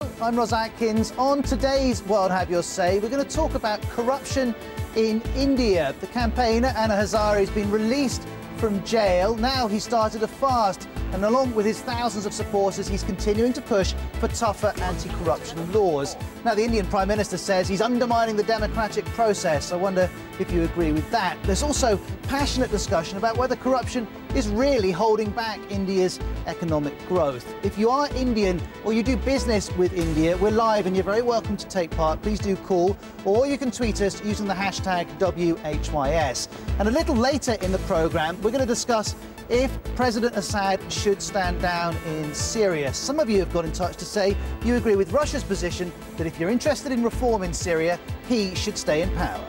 I'm Ros Atkins. On today's World Have Your Say, we're going to talk about corruption in India. The campaigner Anna Hazare has been released from jail. Now he started a fast, and along with his thousands of supporters, he's continuing to push for tougher anti-corruption laws. Now, the Indian Prime Minister says he's undermining the democratic process. I wonder if you agree with that. There's also passionate discussion about whether corruption is really holding back India's economic growth. If you are Indian or you do business with India, we're live and you're very welcome to take part. Please do call, or you can tweet us using the hashtag WHYS. And a little later in the programme, we're going to discuss if President Assad should stand down in Syria. Some of you have got in touch to say you agree with Russia's position that if you're interested in reform in Syria, he should stay in power.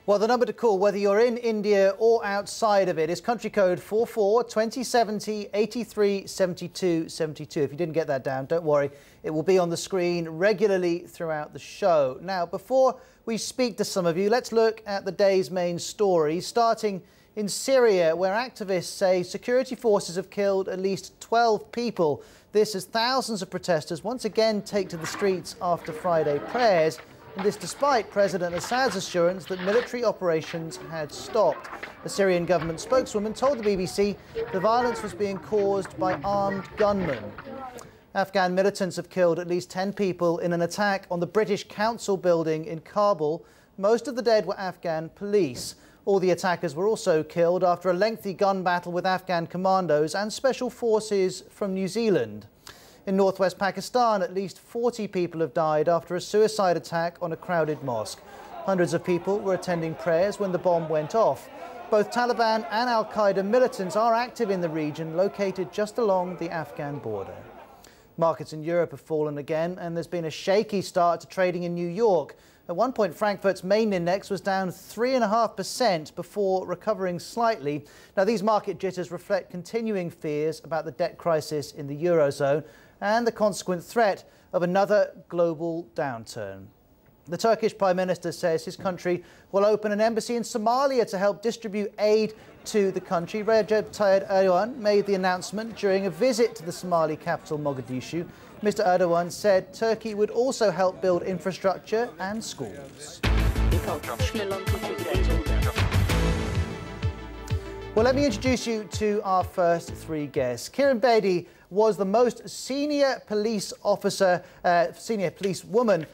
Well, the number to call, whether you're in India or outside of it, is country code 44 2070 83 72 72. If you didn't get that down, don't worry. It will be on the screen regularly throughout the show. Now, before we speak to some of you, let's look at the day's main stories, starting in Syria, where activists say security forces have killed at least 12 people. This as thousands of protesters once again take to the streets after Friday prayers. And this despite President Assad's assurance that military operations had stopped. The Syrian government spokeswoman told the BBC the violence was being caused by armed gunmen. Afghan militants have killed at least 10 people in an attack on the British Council building in Kabul. Most of the dead were Afghan police. All the attackers were also killed after a lengthy gun battle with Afghan commandos and special forces from New Zealand. In northwest Pakistan, at least 40 people have died after a suicide attack on a crowded mosque. Hundreds of people were attending prayers when the bomb went off. Both Taliban and Al-Qaeda militants are active in the region, located just along the Afghan border. Markets in Europe have fallen again, and there's been a shaky start to trading in New York. At one point, Frankfurt's main index was down 3.5% before recovering slightly. Now, these market jitters reflect continuing fears about the debt crisis in the Eurozone and the consequent threat of another global downturn. The Turkish Prime Minister says his country will open an embassy in Somalia to help distribute aid to the country. Recep Tayyip Erdogan made the announcement during a visit to the Somali capital, Mogadishu. Mr. Erdogan said Turkey would also help build infrastructure and schools. Well, let me introduce you to our first three guests. Kiran Bedi was the most senior police officer, senior police woman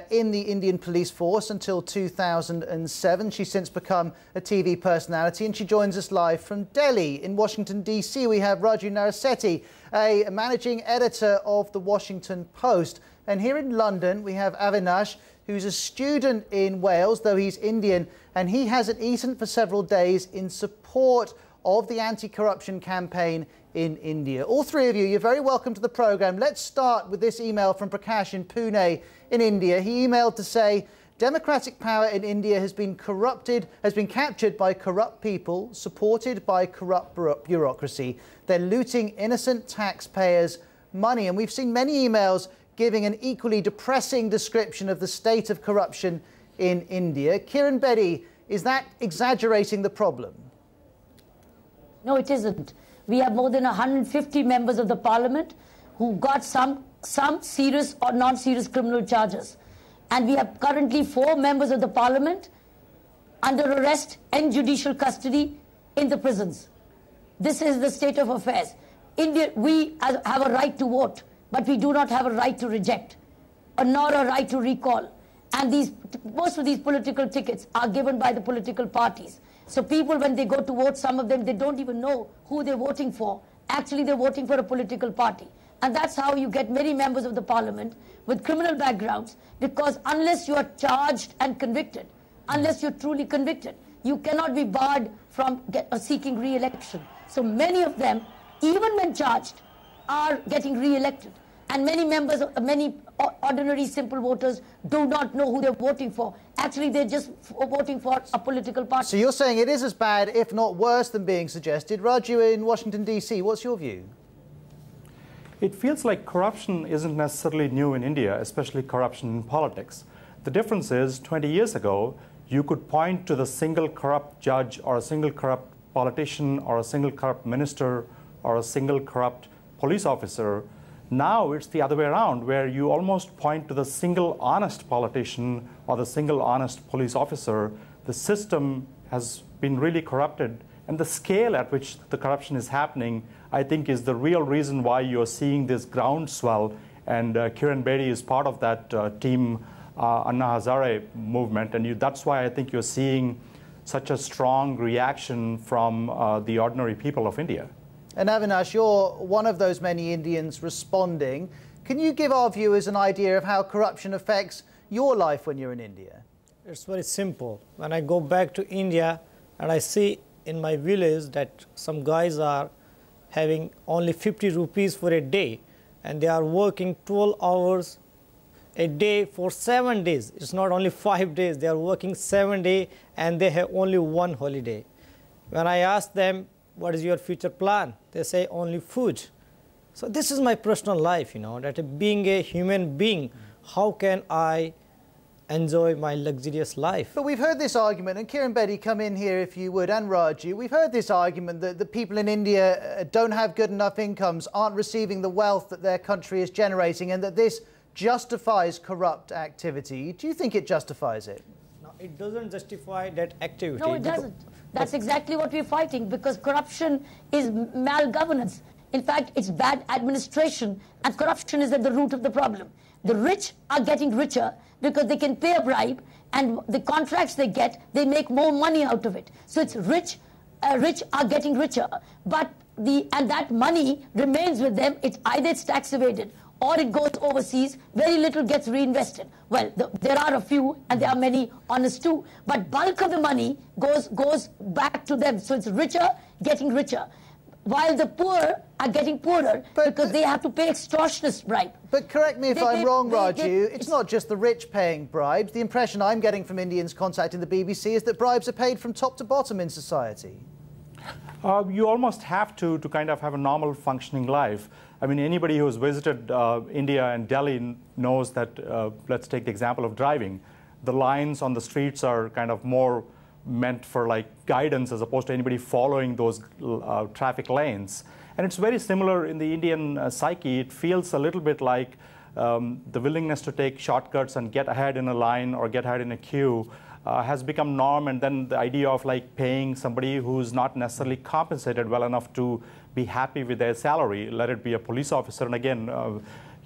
in the Indian police force until 2007. She's since become a TV personality, and she joins us live from Delhi. In Washington, D.C., we have Raju Narasethi, a managing editor of The Washington Post. And here in London, we have Avinash, who's a student in Wales, though he's Indian, and he hasn't eaten for several days in support of the anti-corruption campaign in India. All three of you, you're very welcome to the programme. Let's start with this email from Prakash in Pune in India. He emailed to say, democratic power in India has been captured by corrupt people, supported by corrupt bureaucracy. They're looting innocent taxpayers' money. And we've seen many emails giving an equally depressing description of the state of corruption in India. Kiran Bedi, is that exaggerating the problem? No, it isn't. We have more than 150 members of the parliament who got some serious or non-serious criminal charges. And we have currently 4 members of the parliament under arrest and judicial custody in the prisons. This is the state of affairs. India, we have a right to vote, but we do not have a right to reject, or nor a right to recall. And most of these political tickets are given by the political parties. So people, when they go to vote, some of them, they don't even know who they're voting for. Actually, they're voting for a political party. And that's how you get many members of the parliament with criminal backgrounds, because unless you are charged and convicted, unless you're truly convicted, you cannot be barred from seeking re-election. So many of them, even when charged, are getting re-elected. And many ordinary simple voters do not know who they're voting for. Actually, they're just voting for a political party. So you're saying it is as bad, if not worse, than being suggested. Raju in Washington, D.C., what's your view? It feels like corruption isn't necessarily new in India, especially corruption in politics. The difference is 20 years ago, you could point to the single corrupt judge or a single corrupt politician or a single corrupt minister or a single corrupt police officer. Now it's the other way around, where you almost point to the single honest politician or the single honest police officer. The system has been really corrupted, and the scale at which the corruption is happening, I think, is the real reason why you're seeing this groundswell. And Kiran Bedi is part of that team, Anna Hazare movement, and that's why I think you're seeing such a strong reaction from the ordinary people of India. And Avinash, you're one of those many Indians responding. Can you give our viewers an idea of how corruption affects your life when you're in India? It's very simple. When I go back to India and I see in my village that some guys are having only 50 rupees for a day, and they are working 12 hours a day for 7 days. It's not only 5 days, they are working 7 days and they have only one holiday. When I ask them, what is your future plan? They say only food. So this is my personal life, that being a human being, how can I enjoy my luxurious life? But we've heard this argument, and Kiran Bedi, come in here if you would, and Raju. We've heard this argument that the people in India don't have good enough incomes, aren't receiving the wealth that their country is generating, and that this justifies corrupt activity. Do you think it justifies it? No, it doesn't justify that activity. No, it doesn't. That's exactly what we're fighting, because corruption is malgovernance. In fact, it's bad administration, and corruption is at the root of the problem. The rich are getting richer because they can pay a bribe, and the contracts they get, they make more money out of it. So it's rich are getting richer, but that money remains with them. It's either it's tax evaded or it goes overseas. Very little gets reinvested. Well, there are a few, and there are many honest too, but bulk of the money goes back to them. So it's richer getting richer, while the poor are getting poorer because they have to pay extortionist bribe. But correct me if I'm wrong, Raju, it's not just the rich paying bribes. The impression I'm getting from Indians contacting the BBC is that bribes are paid from top to bottom in society. You almost have to kind of have a normal functioning life. I mean, anybody who has visited India and Delhi knows that, let's take the example of driving. The lines on the streets are kind of more meant for like guidance as opposed to anybody following those traffic lanes. And it's very similar in the Indian psyche. It feels a little bit like the willingness to take shortcuts and get ahead in a line or get ahead in a queue has become norm, and then the idea of like paying somebody who's not necessarily compensated well enough to be happy with their salary, let it be a police officer. And again,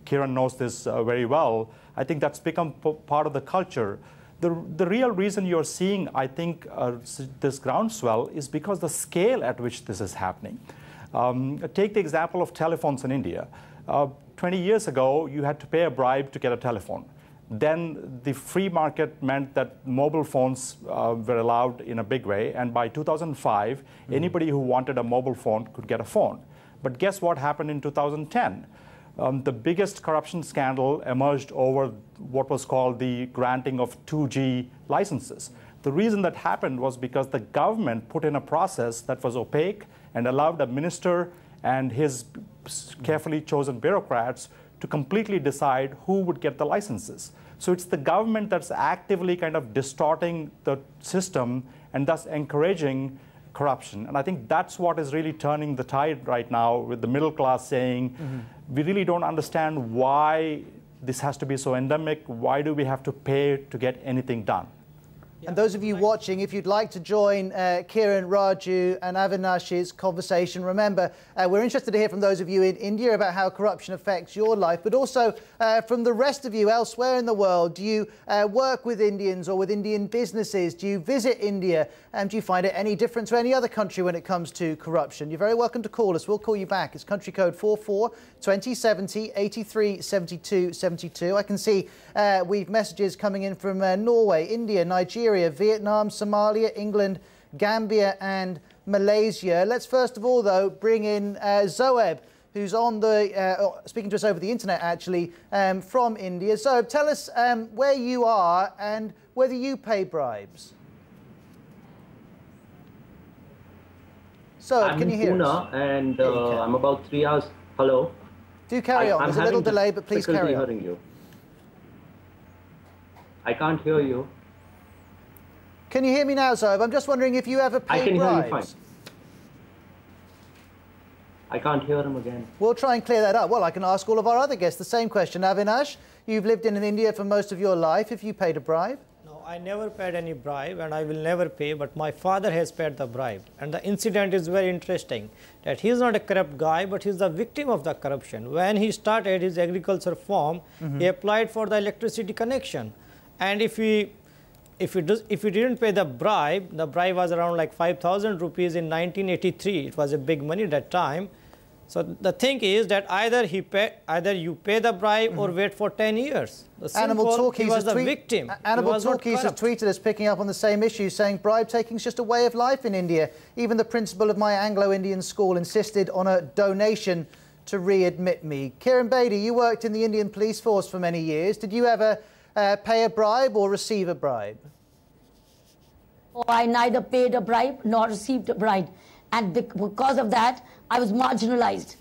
Kiran knows this very well. I think that's become part of the culture. The real reason you're seeing, I think, this groundswell is because the scale at which this is happening. Take the example of telephones in India. 20 years ago, you had to pay a bribe to get a telephone. Then the free market meant that mobile phones were allowed in a big way. And by 2005, anybody who wanted a mobile phone could get a phone. But guess what happened in 2010? The biggest corruption scandal emerged over what was called the granting of 2G licenses. The reason that happened was because the government put in a process that was opaque and allowed a minister and his carefully chosen bureaucrats to completely decide who would get the licenses. So it's the government that's actively kind of distorting the system and thus encouraging corruption. And I think that's what is really turning the tide right now, with the middle class saying, we really don't understand why this has to be so endemic. Why do we have to pay to get anything done? And those of you watching, if you'd like to join Kiran, Raju and Avinash's conversation, remember, we're interested to hear from those of you in India about how corruption affects your life, but also from the rest of you elsewhere in the world. Do you work with Indians or with Indian businesses? Do you visit India? And do you find it any different to any other country when it comes to corruption? You're very welcome to call us. We'll call you back. It's country code 44 2070 83 72 72. I can see we've messages coming in from Norway, India, Nigeria, Vietnam, Somalia, England, Gambia and Malaysia. Let's first of all, though, bring in Zoeb, who's on the speaking to us over the internet, actually, from India. Zoeb, tell us where you are and whether you pay bribes. Zoeb, can you hear us? I'm in Pune, and I'm about 3 hours. Hello. Do carry on. There's a little delay, but please carry on. Hearing you. I can't hear you. Can you hear me now, Zoeb? I'm just wondering if you ever paid bribes. I can hear you fine. I can't hear him again. We'll try and clear that up. Well, I can ask all of our other guests the same question. Avinash, you've lived in India for most of your life. Have you paid a bribe? No, I never paid any bribe, and I will never pay, but my father has paid the bribe. And the incident is very interesting, that he is not a corrupt guy, but he is the victim of the corruption. When he started his agriculture farm, he applied for the electricity connection. And if he didn't pay the bribe was around like 5,000 rupees in 1983. It was a big money at that time. So the thing is that either you pay the bribe or wait for 10 years. Animal Talkies was the victim. Animal Talkies has tweeted us picking up on the same issue, saying bribe taking is just a way of life in India. Even the principal of my Anglo-Indian school insisted on a donation to readmit me. Kiran Bedi, you worked in the Indian police force for many years. Did you ever pay a bribe or receive a bribe? Oh, I neither paid a bribe nor received a bribe. And because of that, I was marginalized,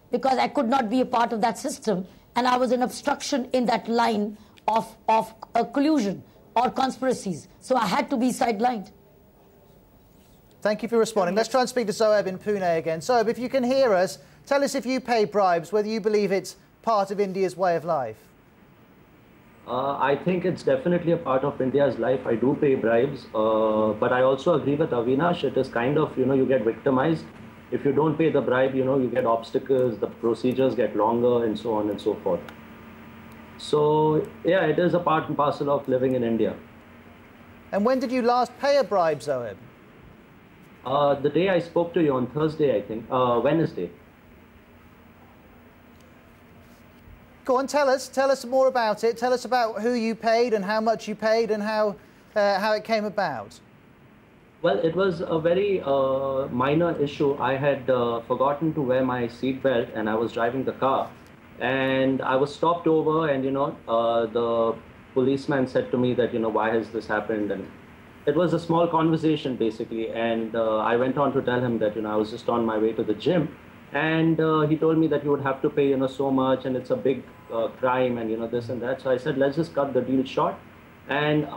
because I could not be a part of that system, and I was an obstruction in that line of collusion or conspiracies. So I had to be sidelined. Thank you for responding. Let's try and speak to Zoeb in Pune again. Zoeb, if you can hear us, tell us if you pay bribes, whether you believe it's part of India's way of life. I think it's definitely a part of India's life. I do pay bribes, but I also agree with Avinash. It is kind of, you get victimized. If you don't pay the bribe, you get obstacles, the procedures get longer, and so on and so forth. So, yeah, it is a part and parcel of living in India. And when did you last pay a bribe, Zoeb? The day I spoke to you on Thursday, I think, Wednesday. Go on, tell us more about it. Tell us about who you paid and how much you paid and how it came about. Well, it was a very minor issue. I had forgotten to wear my seatbelt, and I was driving the car, and I was stopped over, and the policeman said to me that why has this happened, and it was a small conversation basically, and I went on to tell him that I was just on my way to the gym. And he told me that you would have to pay, so much, and it's a big crime, and this and that. So I said, let's just cut the deal short. And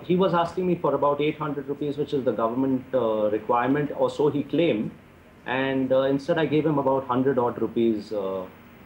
he was asking me for about 800 rupees, which is the government requirement, or so he claimed. And instead, I gave him about 100 odd rupees,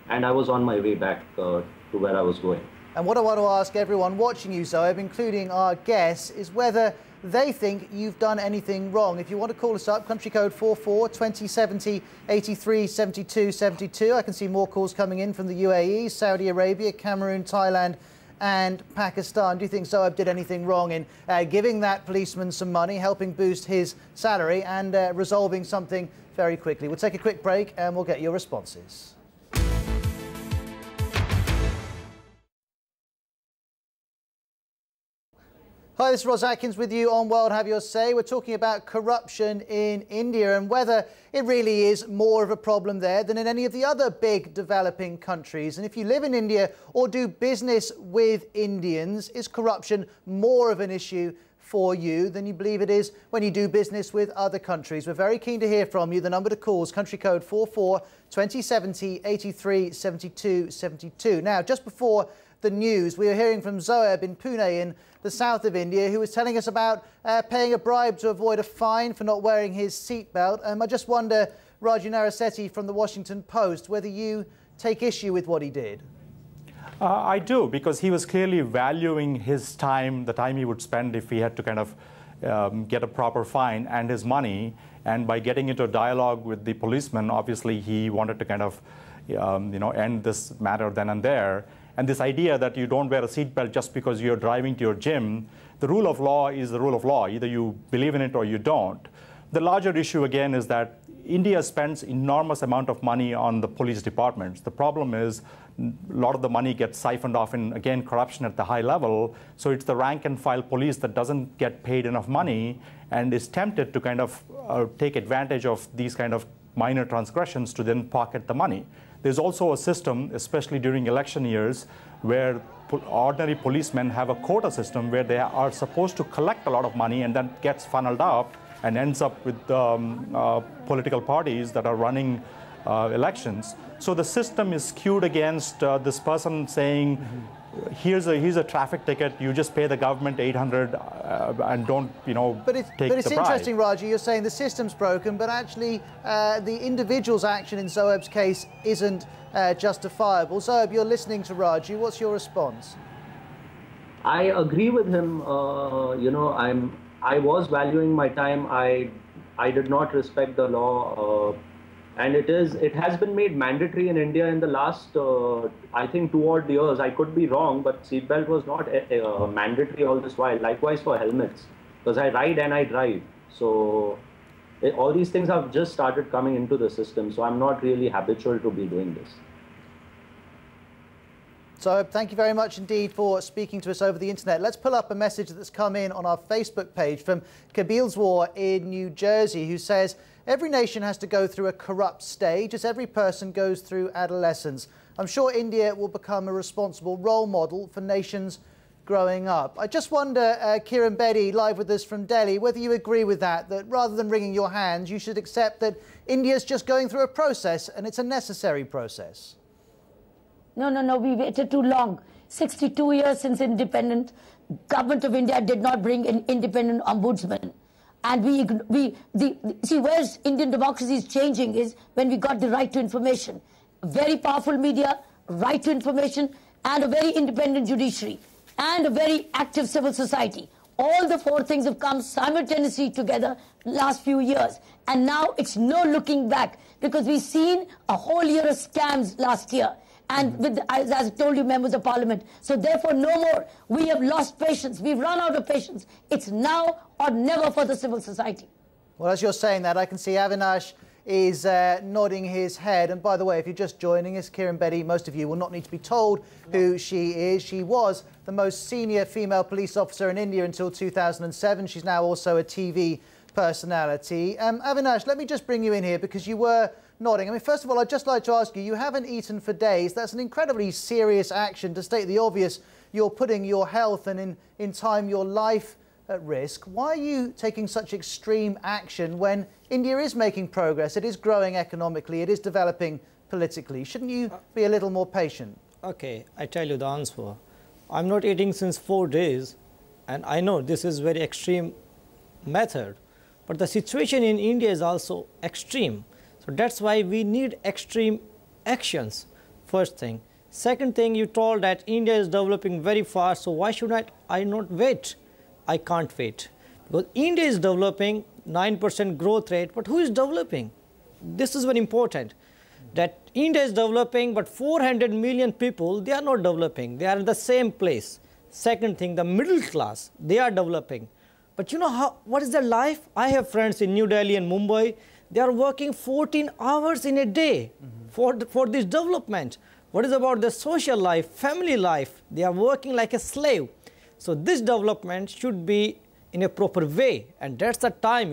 and I was on my way back to where I was going. And what I want to ask everyone watching you, Zoeb, including our guests, is whether they think you've done anything wrong. If you want to call us up, country code 44 2070 83 72 72. I can see more calls coming in from the UAE, Saudi Arabia, Cameroon, Thailand and Pakistan. Do you think Zoeb did anything wrong in giving that policeman some money, helping boost his salary and resolving something very quickly? We'll take a quick break and we'll get your responses. Hi, this is Ros Atkins with you on World Have Your Say. We're talking about corruption in India and whether it really is more of a problem there than in any of the other big developing countries. And if you live in India or do business with Indians, is corruption more of an issue for you than you believe it is when you do business with other countries? We're very keen to hear from you. The number to call is country code 44 2070 83 72 72. Now, just before the news, we were hearing from Zoeb in Pune in the south of India, who was telling us about paying a bribe to avoid a fine for not wearing his seatbelt. I just wonder, Raju Narasethi from the Washington Post, whether you take issue with what he did. I do, because he was clearly valuing his time, the time he would spend if he had to kind of get a proper fine, and his money. And by getting into a dialogue with the policeman, obviously he wanted to kind of end this matter then and there. And this idea that you don't wear a seatbelt just because you're driving to your gym, the rule of law is the rule of law. Either you believe in it or you don't. The larger issue, again, is that India spends enormous amount of money on the police departments. The problem is a lot of the money gets siphoned off in, again, corruption at the high level. So it's the rank and file police that doesn't get paid enough money and is tempted to kind of take advantage of these kind of minor transgressions to then pocket the money. There's also a system, especially during election years, where ordinary policemen have a quota system where they are supposed to collect a lot of money and then gets funneled up and ends up with political parties that are running elections. So the system is skewed against this person saying, here's a traffic ticket, you just pay the government 800 and don't, take the bribe. But it's interesting, Raji, you're saying the system's broken, but actually the individual's action in Zoeb's case isn't justifiable. Zoeb, you're listening to Raji. What's your response? I agree with him. I was valuing my time. I did not respect the law. And it has been made mandatory in India in the last, I think, 2 odd years. I could be wrong, but seatbelt was not mandatory all this while. Likewise for helmets, because I ride and I drive. So all these things have just started coming into the system. So I'm not really habitual to be doing this. So thank you very much indeed for speaking to us over the internet. Let's pull up a message that's come in on our Facebook page from Kabilswar in New Jersey, who says, every nation has to go through a corrupt stage as every person goes through adolescence. I'm sure India will become a responsible role model for nations growing up. I just wonder, Kiran Bedi, live with us from Delhi, whether you agree with that rather than wringing your hands, you should accept that India's just going through a process and it's a necessary process. No, we waited too long. 62 years since independence, government of India did not bring an independent ombudsman. And see, where Indian democracy is changing is when we got the right to information. Very powerful media, right to information, and a very independent judiciary, and a very active civil society. All the 4 things have come simultaneously together last few years. And now it's no looking back, because we've seen a whole year of scams last year. And as I told you, members of parliament, so therefore no more. We have lost patience. We've run out of patience. It's now or never for the civil society. Well, as you're saying that, I can see Avinash is nodding his head. And by the way, if you're just joining us, Kiran Bedi, most of you will not need to be told who she is. She was the most senior female police officer in India until 2007. She's now also a TV personality. Avinash, let me just bring you in here because you were nodding. I mean, first of all, I'd just like to ask you, you haven't eaten for days. That's an incredibly serious action. To state the obvious, you're putting your health and in time your life at risk. Why are you taking such extreme action when India is making progress? It is growing economically. It is developing politically. Shouldn't you be a little more patient? Okay, I tell you the answer. I'm not eating since 4 days, and I know this is very extreme method, but the situation in India is also extreme. So that's why we need extreme actions, first thing. Second thing, you told that India is developing very fast, so why should I not wait? I can't wait. Because India is developing 9% growth rate, but who is developing? This is very important. That India is developing, but 400 million people, they are not developing. They are in the same place. Second thing, the middle class, they are developing. But you know what is their life? I have friends in New Delhi and Mumbai. They are working 14 hours in a day for this development. What is about the social life, family life? They are working like a slave. So this development should be in a proper way. And that's the time,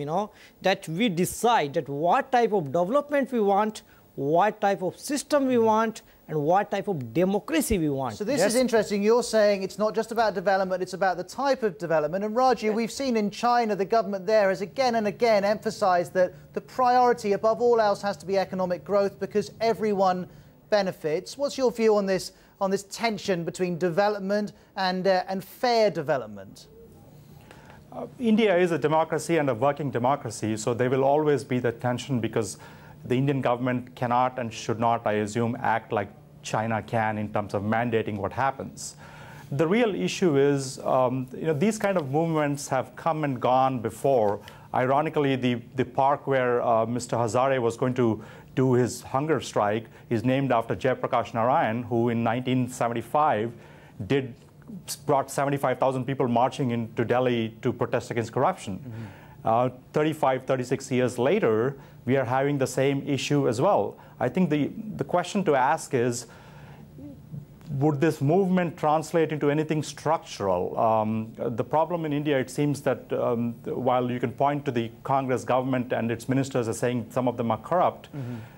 that we decide that what type of development we want, what type of system we want, and what type of democracy we want. So this is interesting. You're saying it's not just about development, it's about the type of development. And Raji, we've seen in China, the government there has again and again emphasized that the priority above all else has to be economic growth because everyone benefits. What's your view on this tension between development and fair development? India is a democracy and a working democracy, so there will always be the tension because the Indian government cannot and should not, I assume, act like China can in terms of mandating what happens. The real issue is, these kind of movements have come and gone before. Ironically, the park where Mr. Hazare was going to do his hunger strike is named after Jayaprakash Narayan, who in 1975 brought 75,000 people marching into Delhi to protest against corruption. 36 years later, we are having the same issue as well. I think the question to ask is, would this movement translate into anything structural? The problem in India, it seems that while you can point to the Congress government and its ministers as saying some of them are corrupt,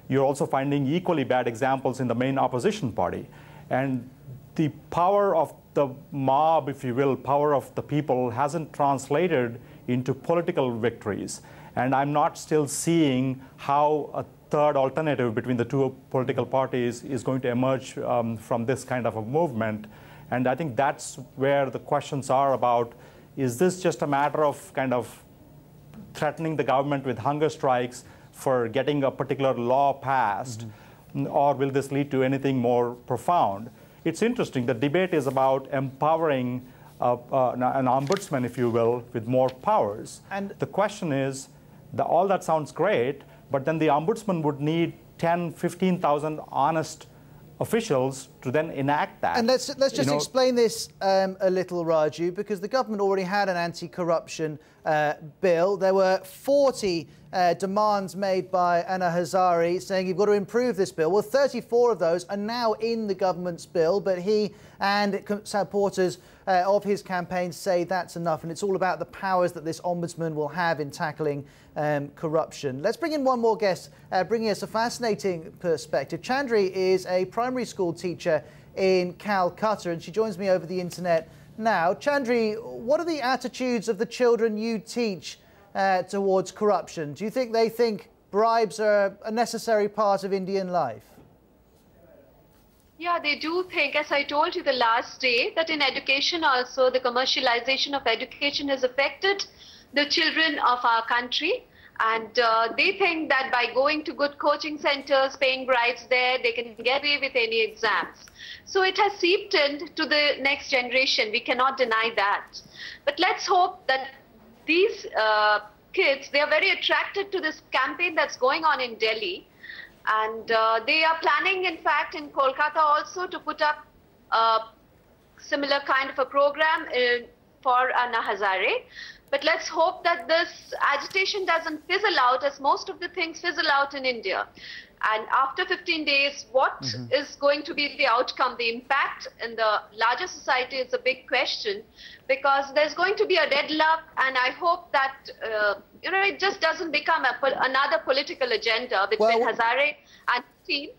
you're also finding equally bad examples in the main opposition party. And the power of the mob, if you will, power of the people hasn't translated into political victories. And I'm not still seeing how third alternative between the two political parties is going to emerge from this kind of a movement. And I think that's where the questions are about, is this just a matter of kind of threatening the government with hunger strikes for getting a particular law passed, or will this lead to anything more profound? It's interesting. The debate is about empowering an ombudsman, if you will, with more powers. And the question is, all that sounds great, but then the ombudsman would need 10, 15,000 honest officials to then enact that. And let's just explain this a little, Raju, because the government already had an anti-corruption bill. There were 40 demands made by Anna Hazare saying you've got to improve this bill. Well, 34 of those are now in the government's bill, but he and supporters of his campaign say that's enough, and it's all about the powers that this ombudsman will have in tackling corruption. Let's bring in one more guest, bringing us a fascinating perspective. Chandri is a primary school teacher in Calcutta, and she joins me over the internet now. Chandri, what are the attitudes of the children you teach towards corruption? Do you think they think bribes are a necessary part of Indian life? Yeah, they do think, as I told you the last day, that in education also the commercialization of education has affected the children of our country. And they think that by going to good coaching centers, paying bribes there, they can get away with any exams. So it has seeped into the next generation. We cannot deny that. But let's hope that these kids, they are very attracted to this campaign that's going on in Delhi. And they are planning, in fact, in Kolkata also to put up a similar kind of a program for Anna Hazare. But let's hope that this agitation doesn't fizzle out, as most of the things fizzle out in India. And after 15 days, what is going to be the outcome? The impact in the larger society is a big question, because there's going to be a deadlock, and I hope that it just doesn't become another political agenda between Hazare and his team.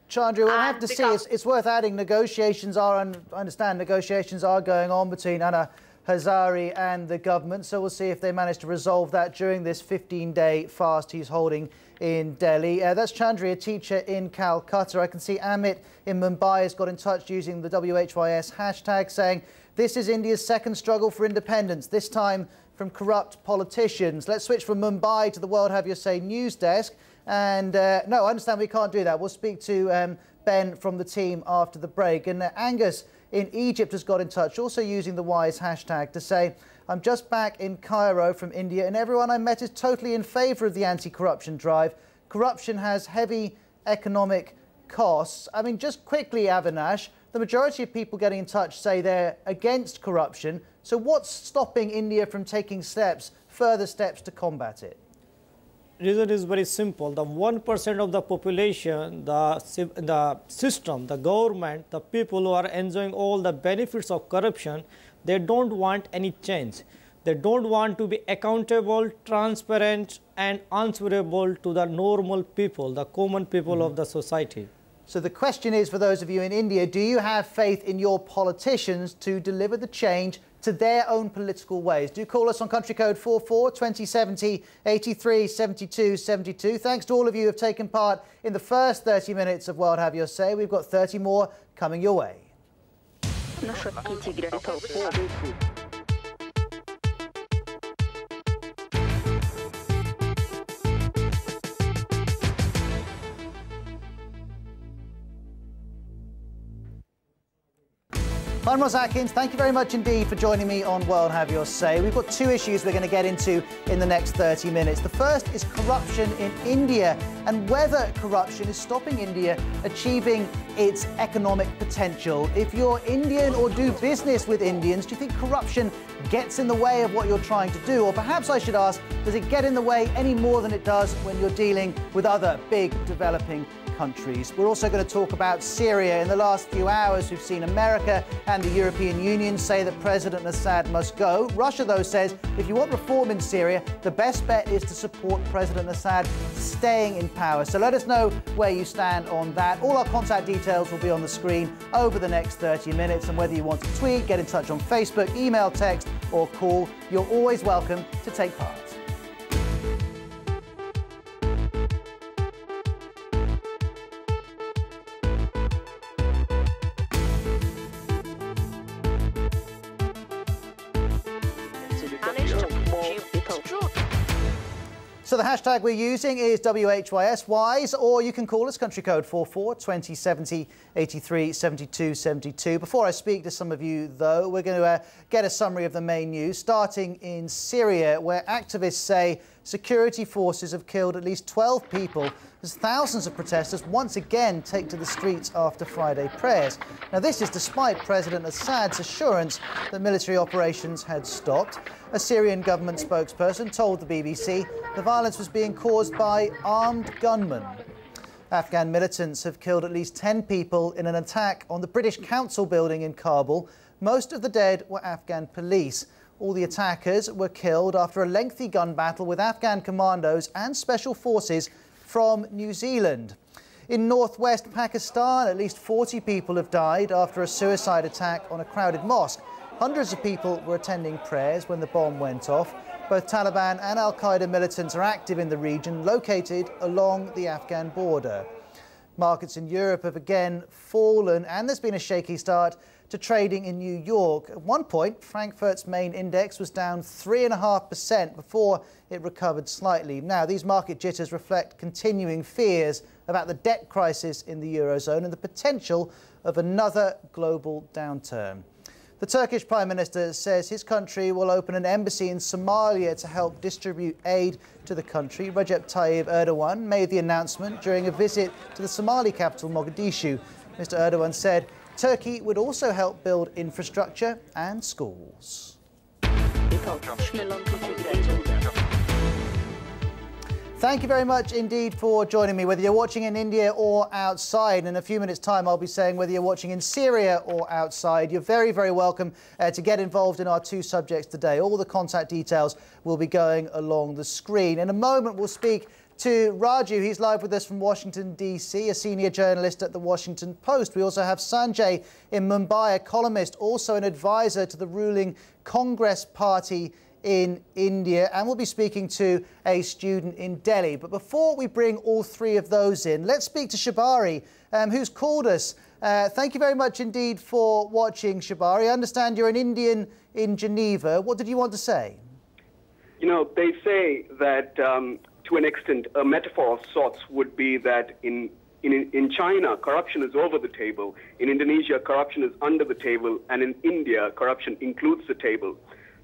Chandri, we'll have to see. It's worth adding, negotiations are, and I understand negotiations are going on between Anna Hazare and the government, so we'll see if they manage to resolve that during this 15-day fast he's holding in Delhi. That's Chandri, a teacher in Calcutta. I can see Amit in Mumbai has got in touch using the WHYS hashtag, saying this is India's second struggle for independence, this time from corrupt politicians. Let's switch from Mumbai to the World Have Your Say news desk. And no, I understand we can't do that. We'll speak to Ben from the team after the break. And Angus in Egypt has got in touch, also using the WHYS hashtag, to say, I'm just back in Cairo from India, and everyone I met is totally in favour of the anti-corruption drive. Corruption has heavy economic costs. I mean, just quickly, Avinash, the majority of people getting in touch say they're against corruption. So what's stopping India from taking further steps to combat it? Reason is very simple. The 1% of the population, the system, the government, the people who are enjoying all the benefits of corruption, they don't want any change. They don't want to be accountable, transparent, and answerable to the normal people, the common people of the society. So the question is, for those of you in India, do you have faith in your politicians to deliver the change to their own political ways? Do call us on country code 44 2070 83 72 72. Thanks to all of you who have taken part in the first 30 minutes of World Have Your Say. We've got 30 more coming your way. I'm Ross Atkins. Thank you very much indeed for joining me on World Have Your Say. We've got two issues we're going to get into in the next 30 minutes. The first is corruption in India and whether corruption is stopping India achieving its economic potential. If you're Indian or do business with Indians, do you think corruption gets in the way of what you're trying to do? Or perhaps I should ask, does it get in the way any more than it does when you're dealing with other big developing countries? We're also going to talk about Syria. In the last few hours, we've seen America and the European Union say that President Assad must go. Russia, though, says if you want reform in Syria, the best bet is to support President Assad staying in power. So let us know where you stand on that. All our contact details will be on the screen over the next 30 minutes. And whether you want to tweet, get in touch on Facebook, email, text, or call, you're always welcome to take part. So the hashtag we're using is WHYS, or you can call us, country code 44 2070 83 72 72. Before I speak to some of you, though, we're going to get a summary of the main news, starting in Syria, where activists say security forces have killed at least 12 people as thousands of protesters once again take to the streets after Friday prayers. Now, this is despite President Assad's assurance that military operations had stopped. A Syrian government spokesperson told the BBC the violence was being caused by armed gunmen. Afghan militants have killed at least 10 people in an attack on the British Council building in Kabul. Most of the dead were Afghan police. All the attackers were killed after a lengthy gun battle with Afghan commandos and special forces from New Zealand. In northwest Pakistan, at least 40 people have died after a suicide attack on a crowded mosque. Hundreds of people were attending prayers when the bomb went off. Both Taliban and Al-Qaeda militants are active in the region, located along the Afghan border. Markets in Europe have again fallen, and there's been a shaky start to trading in New York. At one point, Frankfurt's main index was down 3.5% before it recovered slightly. Now, these market jitters reflect continuing fears about the debt crisis in the Eurozone and the potential of another global downturn. The Turkish Prime Minister says his country will open an embassy in Somalia to help distribute aid to the country. Recep Tayyip Erdogan made the announcement during a visit to the Somali capital, Mogadishu. Mr. Erdogan said Turkey would also help build infrastructure and schools. Thank you very much indeed for joining me, whether you're watching in India or outside. In a few minutes' time, I'll be saying whether you're watching in Syria or outside. You're very, very welcome to get involved in our two subjects today. All the contact details will be going along the screen. In a moment, we'll speak to Raju. He's live with us from Washington, D.C., a senior journalist at The Washington Post. We also have Sanjay in Mumbai, a columnist, also an advisor to the ruling Congress Party in India, and we'll be speaking to a student in Delhi. But before we bring all three of those in, let's speak to Shabari, who's called us. Thank you very much indeed for watching, Shabari. I understand you're an Indian in Geneva. What did you want to say? You know, they say that to an extent, a metaphor of sorts would be that in China, corruption is over the table. In Indonesia, corruption is under the table. And in India, corruption includes the table.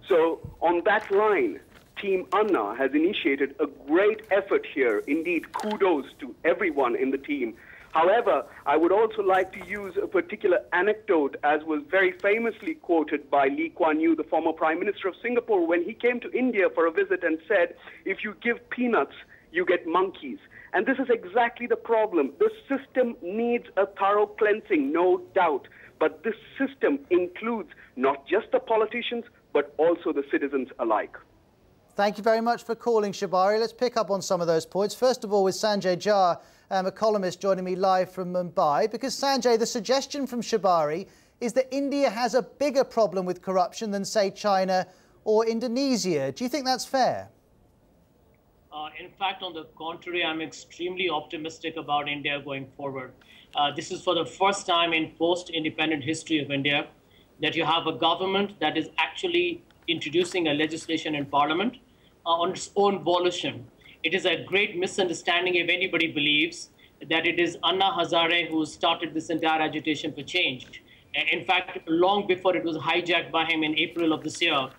So on that line, Team Anna has initiated a great effort here. Indeed, kudos to everyone in the team. However, I would also like to use a particular anecdote, as was very famously quoted by Lee Kuan Yew, the former Prime Minister of Singapore, when he came to India for a visit and said, if you give peanuts, you get monkeys. And this is exactly the problem. The system needs a thorough cleansing, no doubt. But this system includes not just the politicians, but also the citizens alike. Thank you very much for calling, Shabari. Let's pick up on some of those points. First of all, with Sanjay Jha, a columnist joining me live from Mumbai. Because, Sanjay, the suggestion from Shabari is that India has a bigger problem with corruption than, say, China or Indonesia. Do you think that's fair? In fact, on the contrary, I'm extremely optimistic about India going forward. This is for the first time in post-independent history of India that you have a government that is actually introducing a legislation in parliament on its own volition. It is a great misunderstanding if anybody believes that it is Anna Hazare who started this entire agitation for change. In fact, long before it was hijacked by him in April of this year,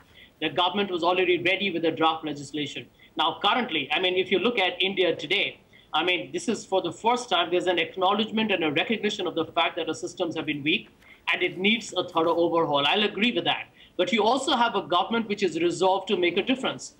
the government was already ready with a draft legislation. Now, currently, I mean, if you look at India today, I mean, this is for the first time there's an acknowledgement and a recognition of the fact that our systems have been weak and it needs a thorough overhaul. I'll agree with that. But you also have a government which is resolved to make a difference.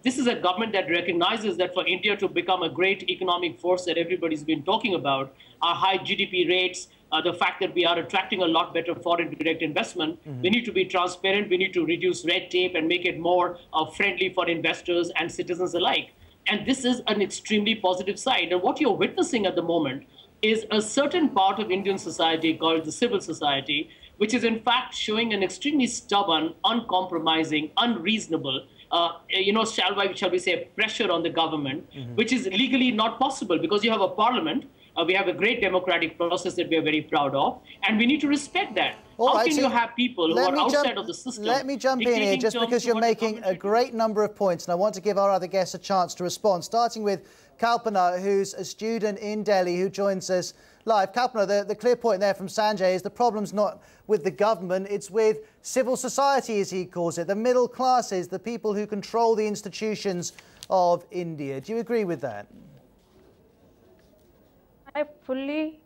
This is a government that recognizes that for India to become a great economic force that everybody's been talking about, our high GDP rates, the fact that we are attracting a lot better foreign direct investment, we need to be transparent, we need to reduce red tape and make it more friendly for investors and citizens alike. And this is an extremely positive side. And what you're witnessing at the moment is a certain part of Indian society called the civil society, which is in fact showing an extremely stubborn, uncompromising, unreasonable, shall we say, pressure on the government, which is legally not possible because you have a parliament We have a great democratic process that we are very proud of, and we need to respect that. How can you have people who are outside of the system? Let me jump in here, just because you're making a great number of points, and I want to give our other guests a chance to respond, starting with Kalpana, who's a student in Delhi who joins us live. Kalpana, the clear point there from Sanjay is the problem's not with the government, it's with civil society, as he calls it, the middle classes, the people who control the institutions of India. Do you agree with that? I'm fully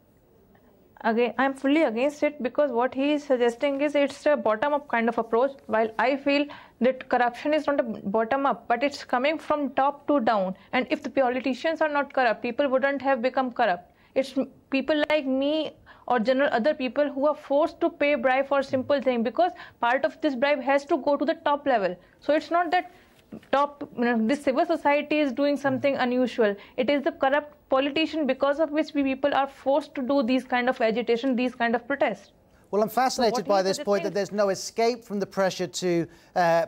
against it, because what he is suggesting is it's a bottom-up kind of approach, while I feel that corruption is not a bottom-up, but it's coming from top to down. And if the politicians are not corrupt, people wouldn't have become corrupt. It's people like me or general other people who are forced to pay bribe for a simple thing, because part of this bribe has to go to the top level. So it's not that this civil society is doing something unusual. It is the corrupt politician because of which we people are forced to do these kind of agitation, these kind of protests. Well, I'm fascinated by this point that there's no escape from the pressure to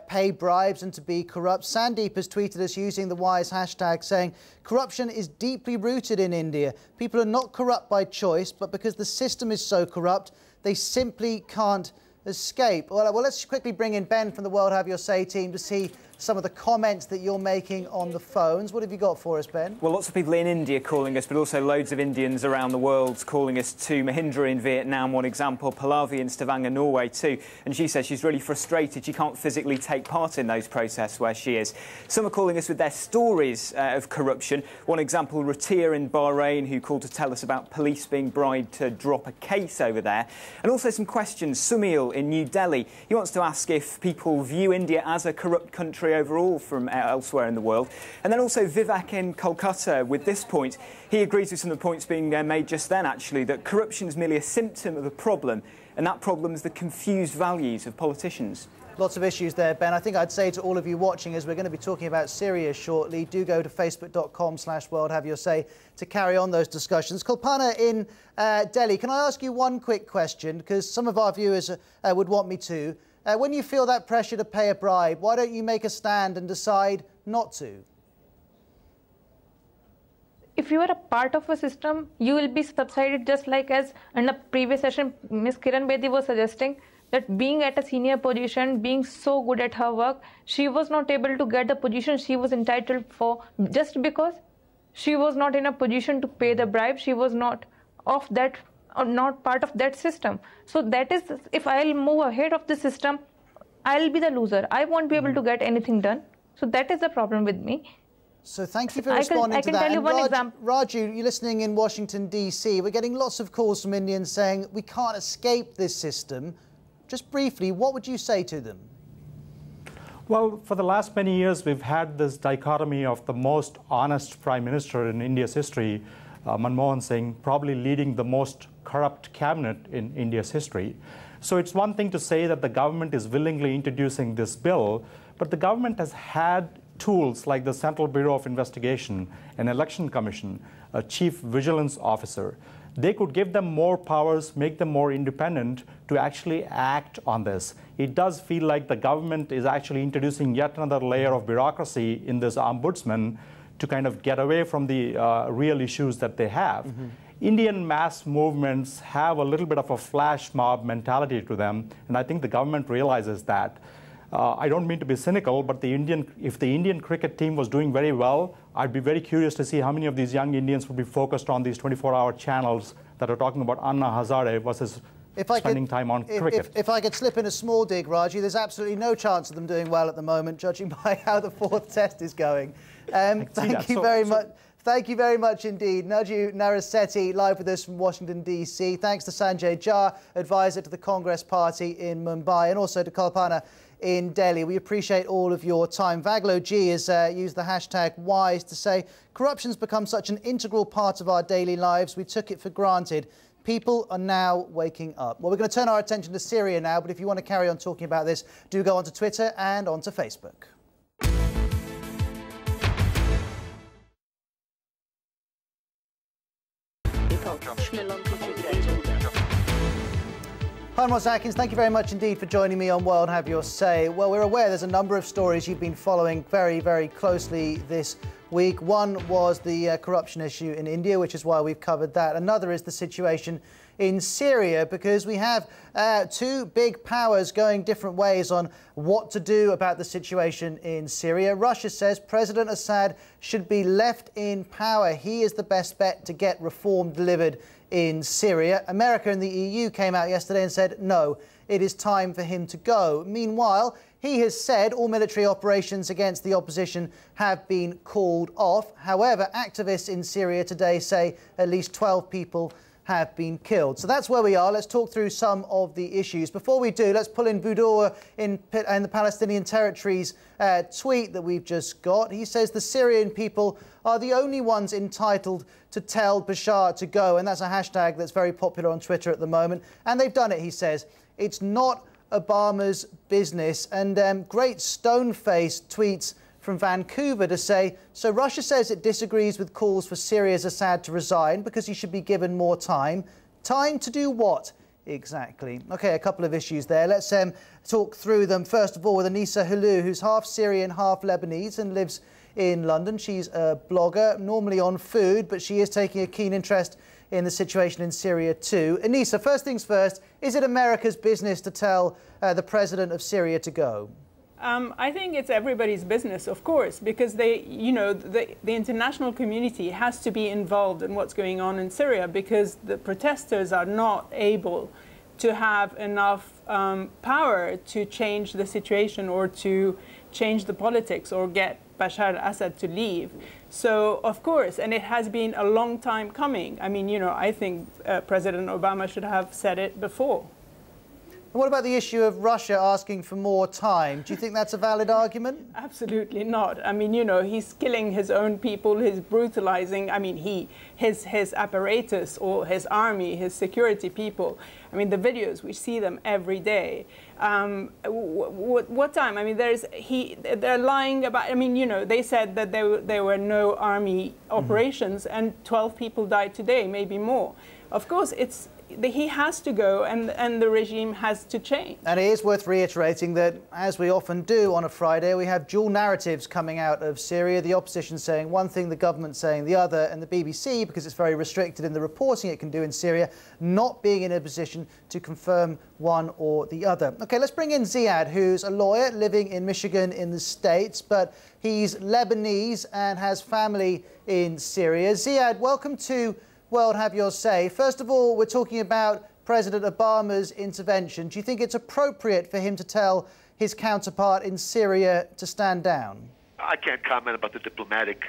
pay bribes and to be corrupt. Sandeep has tweeted us using the WHYS hashtag saying, corruption is deeply rooted in India. People are not corrupt by choice, but because the system is so corrupt, they simply can't escape. Well, let's quickly bring in Ben from the World Have Your Say team to see some of the comments that you're making on the phones. What have you got for us, Ben? Well, lots of people in India calling us, but also loads of Indians around the world calling us too. Mahindra in Vietnam, one example. Pallavi in Stavanger, Norway, too. And she says she's really frustrated. She can't physically take part in those protests where she is. Some are calling us with their stories of corruption. One example, Ratia in Bahrain, who called to tell us about police being bribed to drop a case over there. And also some questions. Sumil in New Delhi, he wants to ask if people view India as a corrupt country overall from elsewhere in the world. And then also Vivek in Kolkata with this point. He agrees with some of the points being made just then, actually, that corruption is merely a symptom of a problem, and that problem is the confused values of politicians. Lots of issues there, Ben. I think I'd say to all of you watching, as we're going to be talking about Syria shortly, do go to facebook.com/worldhaveyoursay to carry on those discussions. Kalpana in Delhi, can I ask you one quick question, because some of our viewers would want me to. When you feel that pressure to pay a bribe, why don't you make a stand and decide not to? If you are a part of a system, you will be subsidized, just like as in the previous session, Ms. Kiran Bedi was suggesting, that being at a senior position, being so good at her work, she was not able to get the position she was entitled for just because she was not in a position to pay the bribe. She was not of that, or not part of that system. So that is, if I'll move ahead of the system, I'll be the loser. I won't be able to get anything done. So that is the problem with me. So thank you for responding to that. I can tell you one example. Raju, you're listening in Washington, D.C. We're getting lots of calls from Indians saying we can't escape this system. Just briefly, what would you say to them? Well, for the last many years, we've had this dichotomy of the most honest prime minister in India's history, Manmohan Singh, probably leading the most corrupt cabinet in India's history. So it's one thing to say that the government is willingly introducing this bill, but the government has had tools like the Central Bureau of Investigation, an election commission, a chief vigilance officer. They could give them more powers, make them more independent to actually act on this. It does feel like the government is actually introducing yet another layer of bureaucracy in this ombudsman to kind of get away from the real issues that they have. Indian mass movements have a little bit of a flash mob mentality to them, and I think the government realizes that. I don't mean to be cynical, but if the Indian cricket team was doing very well, I'd be very curious to see how many of these young Indians would be focused on these 24-hour channels that are talking about Anna Hazare versus spending time on cricket. If I could slip in a small dig, Raji, there's absolutely no chance of them doing well at the moment, judging by how the fourth test is going. Thank you very much. Thank you very much indeed. Naju Narasetti, live with us from Washington, D.C. Thanks to Sanjay Jha, advisor to the Congress Party in Mumbai, and also to Kalpana in Delhi. We appreciate all of your time. Vaglo G has used the hashtag WHYS to say, corruption's become such an integral part of our daily lives, we took it for granted. People are now waking up. Well, we're going to turn our attention to Syria now, but if you want to carry on talking about this, do go onto Twitter and onto Facebook. Hi, Mozakins. Thank you very much indeed for joining me on World Have Your Say. Well, we're aware there's a number of stories you've been following very, very closely this week. One was the corruption issue in India, which is why we've covered that. Another is the situation in Syria, because we have two big powers going different ways on what to do about the situation in Syria. Russia says President Assad should be left in power. He is the best bet to get reform delivered in Syria. America and the EU came out yesterday and said, no, it is time for him to go. Meanwhile, he has said all military operations against the opposition have been called off. However, activists in Syria today say at least 12 people have been killed. So that's where we are. Let's talk through some of the issues. Before we do, let's pull in Budour in the Palestinian territories tweet that we've just got. He says the Syrian people are the only ones entitled to tell Bashar to go. And that's a hashtag that's very popular on Twitter at the moment. And they've done it, he says. It's not Obama's business. And great stone-faced tweets from Vancouver to say, so Russia says it disagrees with calls for Syria's Assad to resign because he should be given more time. Time to do what exactly? OK, a couple of issues there. Let's talk through them. First of all, with Anissa Halou, who's half Syrian, half Lebanese and lives in London. She's a blogger, normally on food, but she is taking a keen interest in the situation in Syria too. Anissa, first things first, is it America's business to tell the president of Syria to go? I think it's everybody's business, of course, because the international community has to be involved in what's going on in Syria, because the protesters are not able to have enough power to change the situation or to change the politics or get Bashar al-Assad to leave. So, of course, and it has been a long time coming. I mean, I think President Obama should have said it before. What about the issue of Russia asking for more time? Do you think that's a valid argument? Absolutely not. I mean, he's killing his own people, he's brutalizing, I mean, his apparatus or his army, his security people. I mean, the videos, we see them every day. What time? I mean, they're lying about, I mean, they said that there were no army operations and 12 people died today, maybe more. Of course, he has to go and the regime has to change. And it is worth reiterating that, as we often do on a Friday, we have dual narratives coming out of Syria, the opposition saying one thing, the government saying the other, and the BBC, because it's very restricted in the reporting it can do in Syria, not being in a position to confirm one or the other. OK, let's bring in Ziad, who's a lawyer living in Michigan in the States, but he's Lebanese and has family in Syria. Ziad, welcome to World Have Your Say. First of all, we're talking about President Obama's intervention. Do you think it's appropriate for him to tell his counterpart in Syria to stand down? I can't comment about the diplomatic,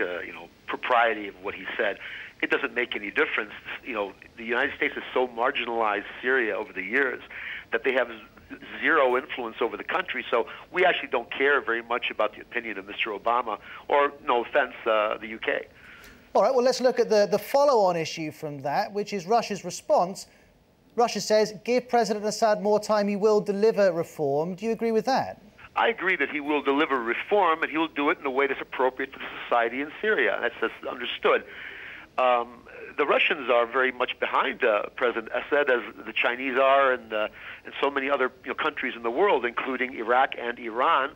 propriety of what he said. It doesn't make any difference. The United States has so marginalized Syria over the years that they have zero influence over the country. So we actually don't care very much about the opinion of Mr. Obama or, no offense, the UK. All right, well, let's look at the follow-on issue from that, which is Russia's response. Russia says, give President Assad more time, he will deliver reform. Do you agree with that? I agree that he will deliver reform, and he will do it in a way that's appropriate for the society in Syria. That's understood. The Russians are very much behind President Assad, as the Chinese are, and so many other countries in the world, including Iraq and Iran.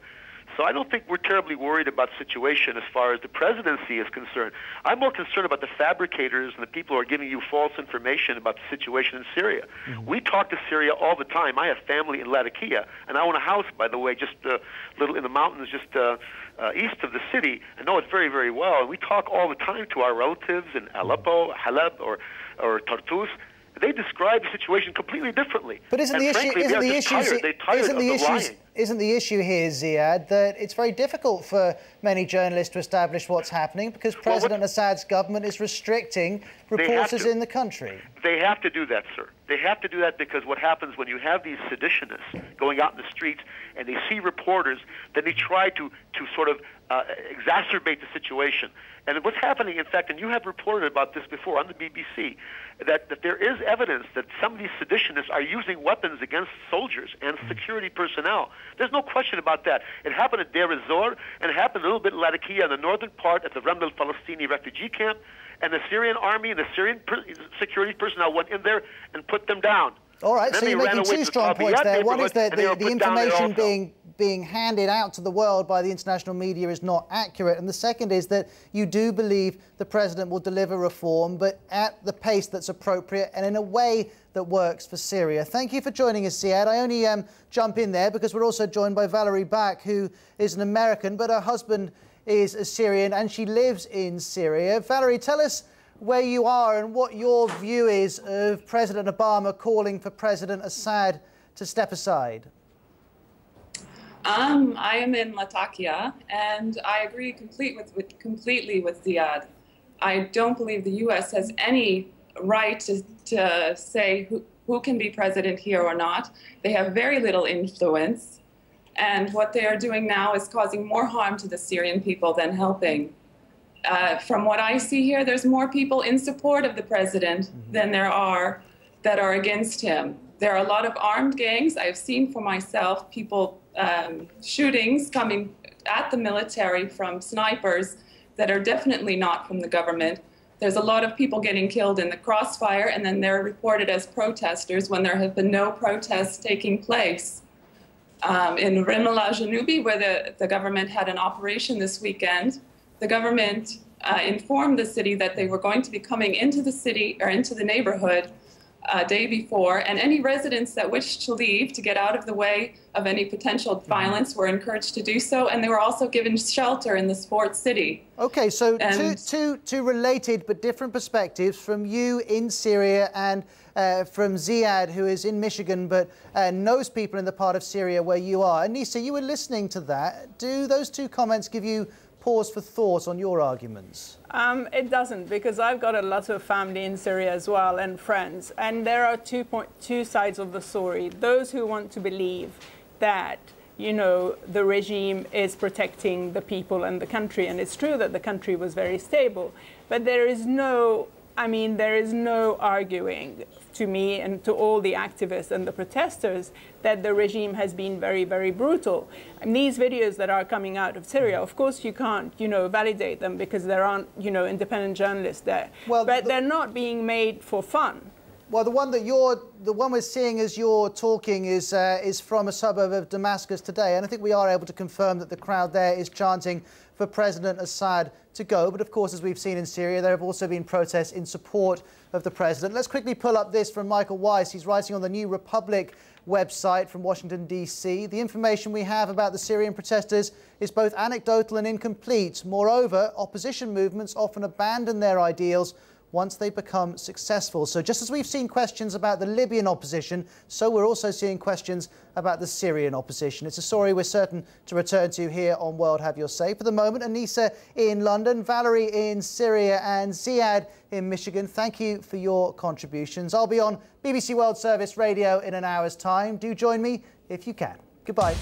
So I don't think we're terribly worried about the situation as far as the presidency is concerned. I'm more concerned about the fabricators and the people who are giving you false information about the situation in Syria. We talk to Syria all the time. I have family in Latakia, and I own a house, by the way, just a little in the mountains just east of the city. I know it very, very well. And we talk all the time to our relatives in Aleppo, Halab, or Tartus. They describe the situation completely differently. But isn't the issue here, Ziad, that it's very difficult for many journalists to establish what's happening because President Assad's government is restricting reporters in the country? They have to do that, sir. They have to do that because what happens when you have these seditionists going out in the streets and they see reporters, then they try to sort of exacerbate the situation. And what's happening, in fact, and you have reported about this before on the BBC, that there is evidence that some of these seditionists are using weapons against soldiers and security personnel. There's no question about that. It happened at Deir ez-Zor, and it happened a little bit in Latakia in the northern part at the Ramla al-Falastini refugee camp, and the Syrian army and the Syrian security personnel went in there and put them down. All right, so you're making two strong points there. One is that the information being handed out to the world by the international media is not accurate. And the second is that you do believe the president will deliver reform, but at the pace that's appropriate and in a way that works for Syria. Thank you for joining us, Ziad. I only jump in there because we're also joined by Valerie Bach, who is an American, but her husband is a Syrian and she lives in Syria. Valerie, tell us where you are and what your view is of President Obama calling for President Assad to step aside. I am in Latakia, and I agree completely with Ziad. I don't believe the U.S. has any right to say who can be president here or not. They have very little influence, and what they are doing now is causing more harm to the Syrian people than helping. From what I see here, there's more people in support of the president than there are that are against him. There are a lot of armed gangs. I've seen for myself people shootings coming at the military from snipers that are definitely not from the government. There's a lot of people getting killed in the crossfire, and then they're reported as protesters when there have been no protests taking place. In Rimala Janubi, where the government had an operation this weekend, the government informed the city that they were going to be coming into the city or into the neighborhood day before, and any residents that wished to leave to get out of the way of any potential violence were encouraged to do so, and they were also given shelter in the sports city. Okay, so two related but different perspectives from you in Syria and from Ziad, who is in Michigan but knows people in the part of Syria where you are. Anissa, you were listening to that. Do those two comments give you pause for thought on your arguments? It doesn't, because I've got a lot of family in Syria as well and friends, and there are two sides of the story. Those who want to believe that, you know, the regime is protecting the people and the country, and it's true that the country was very stable, but there is no arguing to me and to all the activists and the protesters that the regime has been very, very brutal. And these videos that are coming out of Syria, of course you can't, you know, validate them because there aren't, you know, independent journalists there. Well, but they're not being made for fun. Well, the one we're seeing as you're talking is from a suburb of Damascus today, and I think we are able to confirm that the crowd there is chanting for President Assad to go. But of course, as we've seen in Syria, there have also been protests in support of the president. Let's quickly pull up this from Michael Weiss. He's writing on the New Republic website from Washington, D.C. The information we have about the Syrian protesters is both anecdotal and incomplete. Moreover, opposition movements often abandon their ideals once they become successful. So just as we've seen questions about the Libyan opposition, so we're also seeing questions about the Syrian opposition. It's a story we're certain to return to here on World Have Your Say. For the moment, Anissa in London, Valerie in Syria and Ziad in Michigan, thank you for your contributions. I'll be on BBC World Service Radio in an hour's time. Do join me if you can. Goodbye.